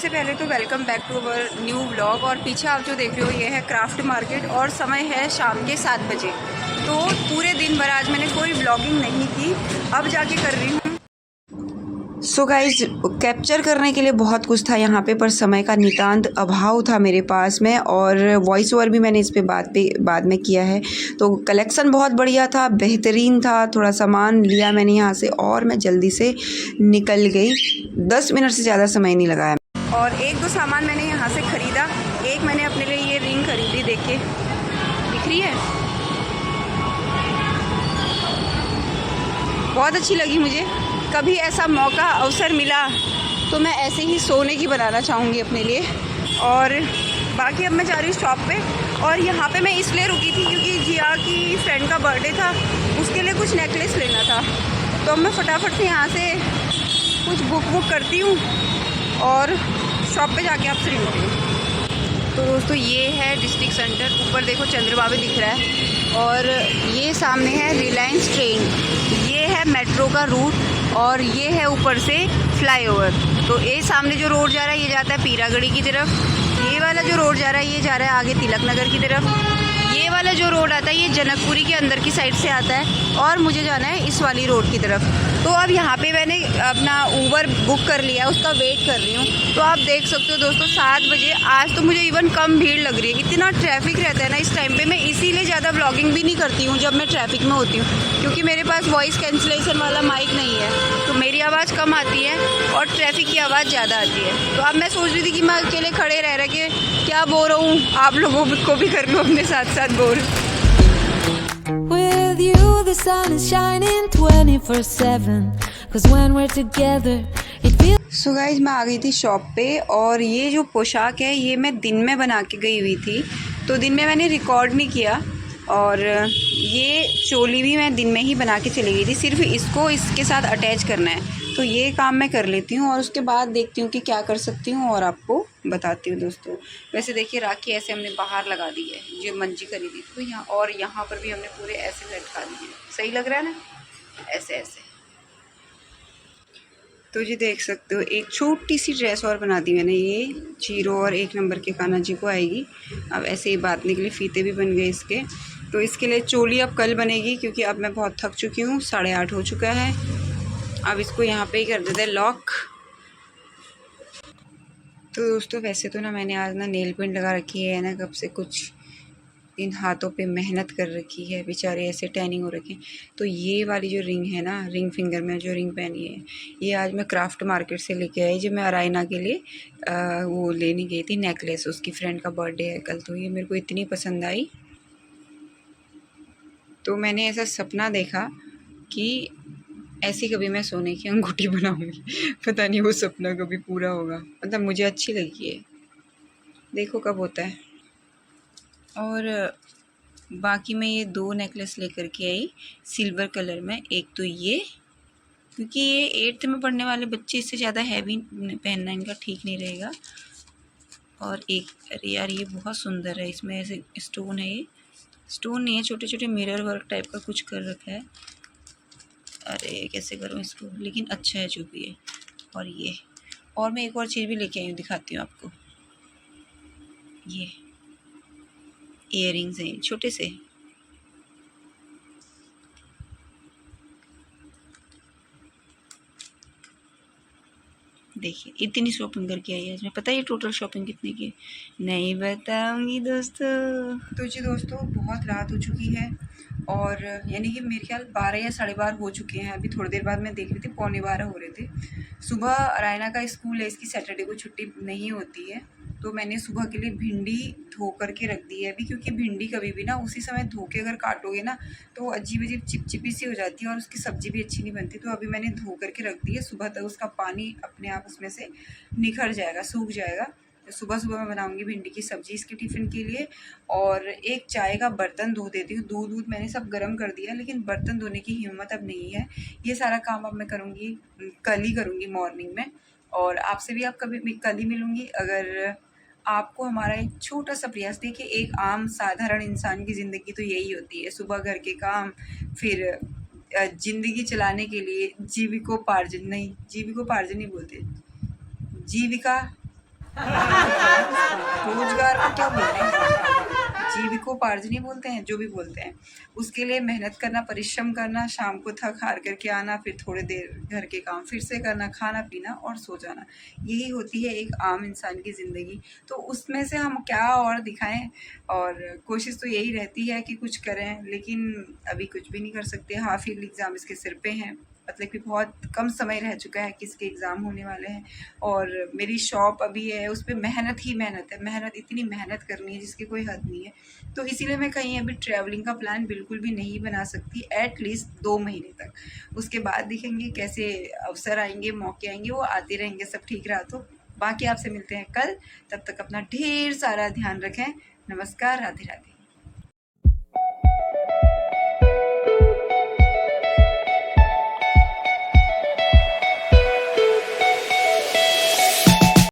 सबसे पहले तो welcome back to our new vlog. और पीछे आप जो देख रहे हो ये है क्राफ्ट मार्केट और समय है शाम के 7 बजे। तो पूरे दिन भर आज मैंने कोई व्लॉगिंग नहीं की, अब जाके कर रही हूँ। सो गाइज, कैप्चर करने के लिए बहुत कुछ था यहाँ पे, पर समय का नितांत अभाव था मेरे पास में, और वॉइस ओवर भी मैंने इस पे बाद में किया है। तो कलेक्शन बहुत बढ़िया था, बेहतरीन था। थोड़ा सामान लिया मैंने यहाँ से और मैं जल्दी से निकल गई। 10 मिनट से ज़्यादा समय नहीं लगाया। और एक दो सामान मैंने यहाँ से ख़रीदा। एक मैंने अपने लिए ये रिंग खरीदी, देखिए दिख रही है, बहुत अच्छी लगी मुझे। कभी ऐसा मौका अवसर मिला तो मैं ऐसे ही सोने की बनाना चाहूँगी अपने लिए। और बाकी अब मैं जा रही हूँ शॉप पे। और यहाँ पे मैं इसलिए रुकी थी क्योंकि जिया की फ्रेंड का बर्थडे था, उसके लिए कुछ नेकलेस लेना था। तो अब मैं फटाफट से यहाँ से कुछ बुक करती हूँ और शॉप पे जाके आपसे मिलती हूँ। तो दोस्तों ये है डिस्ट्रिक्ट सेंटर, ऊपर देखो चंद्रबाबू दिख रहा है, और ये सामने है रिलायंस ट्रेन, ये है मेट्रो का रूट, और ये है ऊपर से फ्लाईओवर। तो ये सामने जो रोड जा रहा है ये जाता है पीरागढ़ी की तरफ, ये वाला जो रोड जा रहा है ये जा रहा है आगे तिलक नगर की तरफ, ये वाला जो रोड आता है ये जनकपुरी के अंदर की साइड से आता है, और मुझे जाना है इस वाली रोड की तरफ। तो अब यहाँ पे मैंने अपना ऊबर बुक कर लिया, उसका वेट कर रही हूँ। तो आप देख सकते हो दोस्तों 7 बजे, आज तो मुझे इवन कम भीड़ लग रही है, इतना ट्रैफिक रहता है ना इस टाइम पे। मैं इसीलिए ज़्यादा ब्लॉगिंग भी नहीं करती हूँ जब मैं ट्रैफिक में होती हूँ, क्योंकि मेरे पास वॉइस कैंसिलेशन वाला माइक नहीं है, तो मेरी आवाज़ कम आती है और ट्रैफिक की आवाज़ ज़्यादा आती है। तो अब मैं सोच रही थी कि मैं अकेले खड़े रह के क्या बोर हूँ, आप लोगों को भी कर लूँ अपने साथ साथ bore. With you the sun is shining 24/7 'cause when we're together it feels। So guys, मैं आ गई थी शॉप पे, और ये जो पोशाक है ये मैं दिन में बना के गई हुई थी, तो दिन में मैंने रिकॉर्ड नहीं किया। और ये चोली भी मैं दिन में ही बना के चली गई थी, सिर्फ इसको इसके साथ अटैच करना है। तो ये काम मैं कर लेती हूँ और उसके बाद देखती हूँ कि क्या कर सकती हूँ और आपको बताती हूँ दोस्तों। वैसे देखिए राखी ऐसे हमने बाहर लगा दी है, जो मंजी खरीदी थी, तो यहाँ और यहाँ पर भी हमने पूरे ऐसे लटका दिए। सही लग रहा है ना, ऐसे ऐसे। तो जी देख सकते हो, एक छोटी सी ड्रेस और बना दी मैंने, ये 0 और 1 नंबर के कान्हा जी को आएगी। अब ऐसे ही बांधने के लिए फीते भी बन गए इसके। तो इसके लिए चोली अब कल बनेगी, क्योंकि अब मैं बहुत थक चुकी हूँ, 8:30 हो चुका है। अब इसको यहाँ पे ही कर देते हैं लॉक। तो दोस्तों वैसे तो ना मैंने आज ना नेल पेंट लगा रखी है ना, कब से कुछ इन हाथों पे मेहनत कर रखी है, बेचारे ऐसे टैनिंग हो रखी है। तो ये वाली जो रिंग है ना, रिंग फिंगर में जो रिंग पहनी है, ये आज मैं क्राफ्ट मार्केट से लेके आई, जब मैं अरायना के लिए वो लेने गई थी नेकलेस, उसकी फ्रेंड का बर्थडे है कल। तो ये मेरे को इतनी पसंद आई, तो मैंने ऐसा सपना देखा कि ऐसी कभी मैं सोने की अंगूठी बनाऊंगी। पता नहीं वो सपना कभी पूरा होगा, मतलब मुझे अच्छी लगी है, देखो कब होता है। और बाकी मैं ये 2 नेकलेस लेकर के आई सिल्वर कलर में। एक तो ये, क्योंकि ये 8th में पढ़ने वाले बच्चे, इससे ज़्यादा हैवी पहनना इनका ठीक नहीं रहेगा। और एक, अरे यार ये बहुत सुंदर है, इसमें ऐसे स्टोन है, ये स्टोन नहीं है, छोटे छोटे मिरर वर्क टाइप का कुछ कर रखा है। अरे कैसे करूँ इसको, लेकिन अच्छा है जो भी है। और ये, और मैं एक और चीज़ भी लेके आई हूँ, दिखाती हूँ आपको। ये इयररिंग्स हैं छोटे से, देखिए इतनी शॉपिंग करके आई है आज मैं। पता है ये टोटल शॉपिंग कितने की, नहीं बताऊंगी दोस्तों। तो जी दोस्तों बहुत रात हो चुकी है, और यानी कि मेरे ख्याल 12 या 12:30 हो चुके हैं। अभी थोड़ी देर बाद मैं देख रही थी 11:15 हो रहे थे। सुबह रायना का स्कूल है, इसकी सैटरडे को छुट्टी नहीं होती है, तो मैंने सुबह के लिए भिंडी धो करके रख दी है अभी, क्योंकि भिंडी कभी भी ना उसी समय धो के अगर काटोगे ना तो अजीब अजीब चिपचिपी सी हो जाती है और उसकी सब्ज़ी भी अच्छी नहीं बनती। तो अभी मैंने धो करके रख दी है, सुबह तक उसका पानी अपने आप उसमें से निखर जाएगा, सूख जाएगा। तो सुबह सुबह मैं बनाऊंगी भिंडी की सब्ज़ी इसके टिफ़िन के लिए। और एक चाय का बर्तन धो देती हूँ, दूध मैंने सब गर्म कर दिया, लेकिन बर्तन धोने की हिम्मत अब नहीं है। ये सारा काम अब मैं करूँगी, कल ही करूँगी मॉर्निंग में। और आपसे भी आप कभी कल ही मिलूँगी। अगर आपको हमारा एक छोटा सा प्रयास, देखिए एक आम साधारण इंसान की ज़िंदगी तो यही होती है, सुबह घर के काम, फिर ज़िंदगी चलाने के लिए जीविकोपार्जन नहीं बोलते, जीविका रोजगार को क्या बोलते हैं, जीविकोपार्जनी बोलते हैं, जो भी बोलते हैं। उसके लिए मेहनत करना, परिश्रम करना, शाम को थक हार करके आना, फिर थोड़ी देर घर के काम फिर से करना, खाना पीना और सो जाना, यही होती है एक आम इंसान की ज़िंदगी। तो उसमें से हम क्या और दिखाएं, और कोशिश तो यही रहती है कि कुछ करें, लेकिन अभी कुछ भी नहीं कर सकते। हाफ ईयरली एग्ज़ाम इसके सिर पे हैं, मतलब कि बहुत कम समय रह चुका है कि इसके एग्ज़ाम होने वाले हैं, और मेरी शॉप अभी है, उस पर मेहनत ही मेहनत है, मेहनत, इतनी मेहनत करनी है जिसकी कोई हद नहीं है। तो इसीलिए मैं कहीं अभी ट्रैवलिंग का प्लान बिल्कुल भी नहीं बना सकती, एटलीस्ट 2 महीने तक। उसके बाद देखेंगे कैसे अवसर आएंगे, मौके आएंगे, वो आते रहेंगे, सब ठीक रहा तो। बाकी आपसे मिलते हैं कल, तब तक अपना ढेर सारा ध्यान रखें। नमस्कार, राधे राधे।